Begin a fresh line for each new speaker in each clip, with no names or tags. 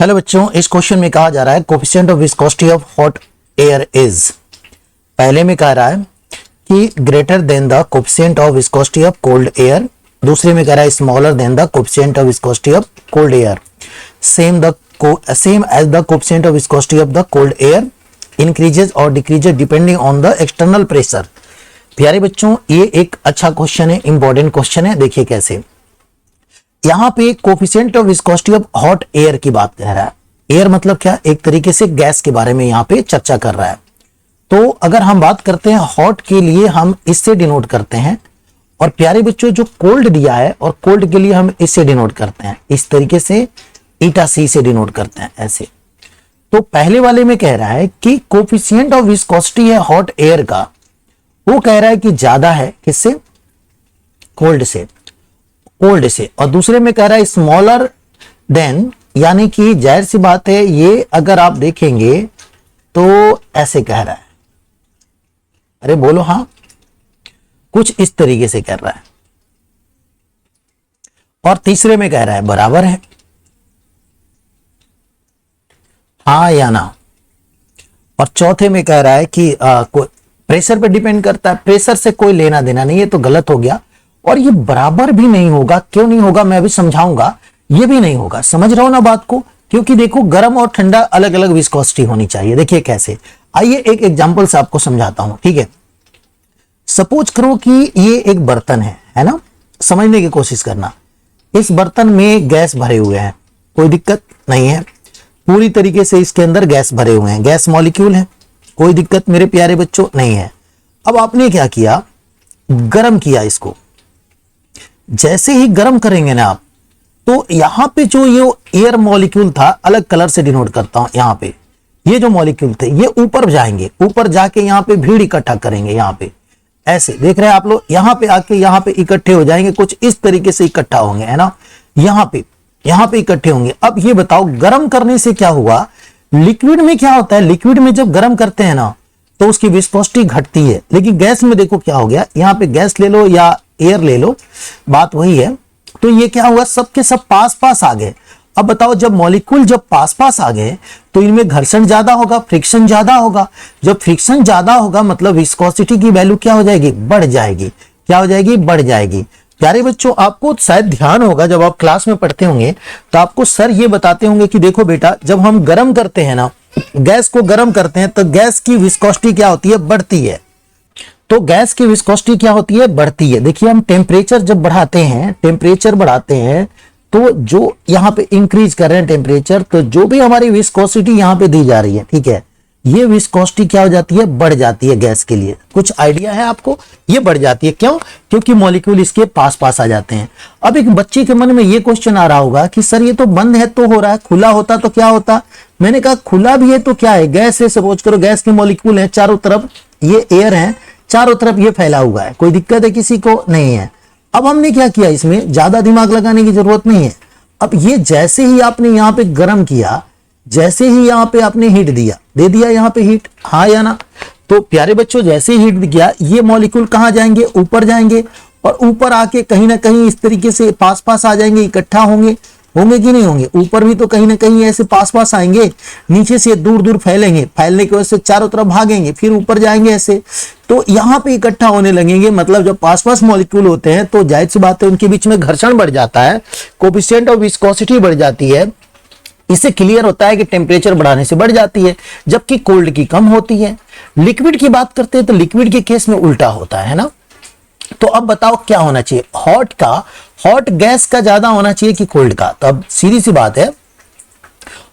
Hello बच्चों, इस question में कहा जा रहा है coefficient of viscosity of hot air is. पहले में कह रहा है कि greater than the coefficient of viscosity of cold air, दूसरे में कह रहा है smaller than the coefficient of viscosity of cold air, same as the coefficient of viscosity of the cold air, increases और decreases depending on the external pressure. प्यारे बच्चों, ये एक अच्छा क्वेश्चन है, इंपॉर्टेंट क्वेश्चन है। देखिए कैसे, यहां पे coefficient of viscosity of hot air की बात कह रहा है। एयर मतलब क्या, एक तरीके से गैस के बारे में यहां पे चर्चा कर रहा है। तो अगर हम बात करते हैं हॉट के लिए हम इससे डिनोट करते हैं, और प्यारे बच्चों जो कोल्ड दिया है और कोल्ड के लिए हम इससे डिनोट करते हैं, इस तरीके से ईटा सी से डिनोट करते हैं ऐसे। तो पहले वाले में कह रहा है कि कोफिशिएंट ऑफ विस्कोसिटी है हॉट एयर का, वो कह रहा है कि ज्यादा है किससे, कोल्ड से, और दूसरे में कह रहा है स्मॉलर देन, यानी कि जाहिर सी बात है ये अगर आप देखेंगे तो ऐसे कह रहा है, अरे बोलो हाँ, कुछ इस तरीके से कर रहा है। और तीसरे में कह रहा है बराबर है, हाँ या ना। और चौथे में कह रहा है कि प्रेशर पे डिपेंड करता है, प्रेशर से कोई लेना देना नहीं है, तो गलत हो गया। और ये बराबर भी नहीं होगा, क्यों नहीं होगा मैं भी समझाऊंगा। ये भी नहीं होगा, समझ रहा हो ना बात को, क्योंकि देखो गर्म और ठंडा अलग अलग विस्कोसिटी होनी चाहिए। देखिए कैसे, आइए एक एग्जांपल से आपको समझाता हूं, ठीक है। सपोज करो कि ये एक बर्तन है ना, समझने की कोशिश करना। इस बर्तन में गैस भरे हुए हैं, कोई दिक्कत नहीं है, पूरी तरीके से इसके अंदर गैस भरे हुए हैं, गैस मॉलिक्यूल है, कोई दिक्कत मेरे प्यारे बच्चों नहीं है। अब आपने क्या किया, गर्म किया इसको। जैसे ही गर्म करेंगे ना आप, तो यहां पे जो ये एयर मॉलिक्यूल था, अलग कलर से डिनोट करता हूं, यहां पे ये जो मॉलिक्यूल थे ये ऊपर जाएंगे, ऊपर जाके यहां पे भीड़ इकट्ठा करेंगे, यहां पे ऐसे देख रहे हैं आप लोग, यहां पे आके यहां पे इकट्ठे हो जाएंगे, कुछ इस तरीके से इकट्ठा होंगे, है ना, यहां पे इकट्ठे होंगे। अब ये बताओ गर्म करने से क्या हुआ, लिक्विड में क्या होता है, लिक्विड में जब गर्म करते हैं ना तो उसकी विस्कोसिटी घटती है, लेकिन गैस में देखो क्या हो गया, यहां पे गैस ले लो या एयर ले लो, बात वही है। तो ये क्या हुआ, सबके सब पास पास आ गए। अब बताओ जब मॉलिक्यूल जब पास पास आ गए तो इनमें घर्षण ज्यादा होगा, फ्रिक्शन ज्यादा होगा। जब फ्रिक्शन ज्यादा होगा मतलब विस्कोसिटी की वैल्यू क्या हो जाएगी, बढ़ जाएगी। क्या हो जाएगी, बढ़ जाएगी। प्यारे बच्चों, आपको शायद ध्यान होगा जब आप क्लास में पढ़ते होंगे तो आपको सर ये बताते होंगे कि देखो बेटा, जब हम गर्म करते हैं ना, गैस को गर्म करते हैं तो गैस की विस्कोसिटी क्या होती है, बढ़ती है। तो गैस की विस्कोसिटी क्या होती है, बढ़ती है। देखिए हम टेम्परेचर जब बढ़ाते हैं, टेम्परेचर बढ़ाते हैं तो जो यहाँ पे इंक्रीज कर रहे हैं टेम्परेचर, तो जो भी हमारी विस्कोसिटी यहाँ पे दी जा रही है, ठीक है, ये विस्कोसिटी क्या हो जाती है, बढ़ जाती है गैस के लिए। कुछ आइडिया है आपको, ये बढ़ जाती है क्यों, क्योंकि मॉलिक्यूल इसके पास पास आ जाते हैं। अब एक बच्चे के मन में ये क्वेश्चन आ रहा होगा कि सर ये तो बंद है तो हो रहा है, खुला होता तो क्या होता। मैंने कहा खुला भी है तो क्या है, गैस है, सपोज करो गैस के मॉलिक्यूल है, चारों तरफ ये एयर है, चारों तरफ ये फैला हुआ है, कोई दिक्कत है किसी को नहीं है। अब हमने क्या किया, इसमें ज्यादा दिमाग लगाने की जरूरत नहीं है। अब ये जैसे ही आपने यहाँ पे गर्म किया, जैसे ही यहाँ पे आपने हीट दिया, दे दिया यहाँ पे हीट, हाँ या ना। तो प्यारे बच्चों जैसे ही हीट किया, ये मॉलिक्यूल कहाँ जाएंगे, ऊपर जाएंगे, और ऊपर आके कहीं ना कहीं इस तरीके से पास पास आ जाएंगे, इकट्ठा होंगे कि नहीं होंगे, ऊपर भी तो कहीं ना कहीं ऐसे पास पास आएंगे, नीचे से दूर दूर फैलेंगे, फैलने की वजह से चारों तरफ भागेंगे, फिर ऊपर जाएंगे ऐसे, तो यहाँ पे इकट्ठा होने लगेंगे। मतलब जब पास पास मॉलिक्यूल होते हैं तो जाहिर सी बात है उनके बीच में घर्षण बढ़ जाता है, कोफिशिएंट ऑफ विस्कोसिटी बढ़ जाती है। इससे क्लियर होता है कि टेम्परेचर बढ़ाने से बढ़ जाती है, जबकि कोल्ड की कम होती है। लिक्विड की बात करते हैं तो लिक्विड के केस में उल्टा होता है ना। तो अब बताओ क्या होना चाहिए, हॉट गैस का ज्यादा होना चाहिए कि कोल्ड का। तो अब सीधी सी बात है,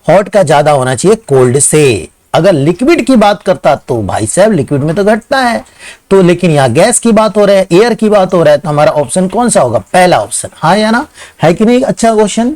हॉट का ज्यादा होना चाहिए कोल्ड से। अगर लिक्विड की बात करता तो भाई साहब लिक्विड में तो घटता है, तो लेकिन यहाँ गैस की बात हो रहा है, एयर की बात हो रहा है, तो हमारा ऑप्शन कौन सा होगा, पहला ऑप्शन, हाँ या ना, है कि नहीं। अच्छा क्वेश्चन।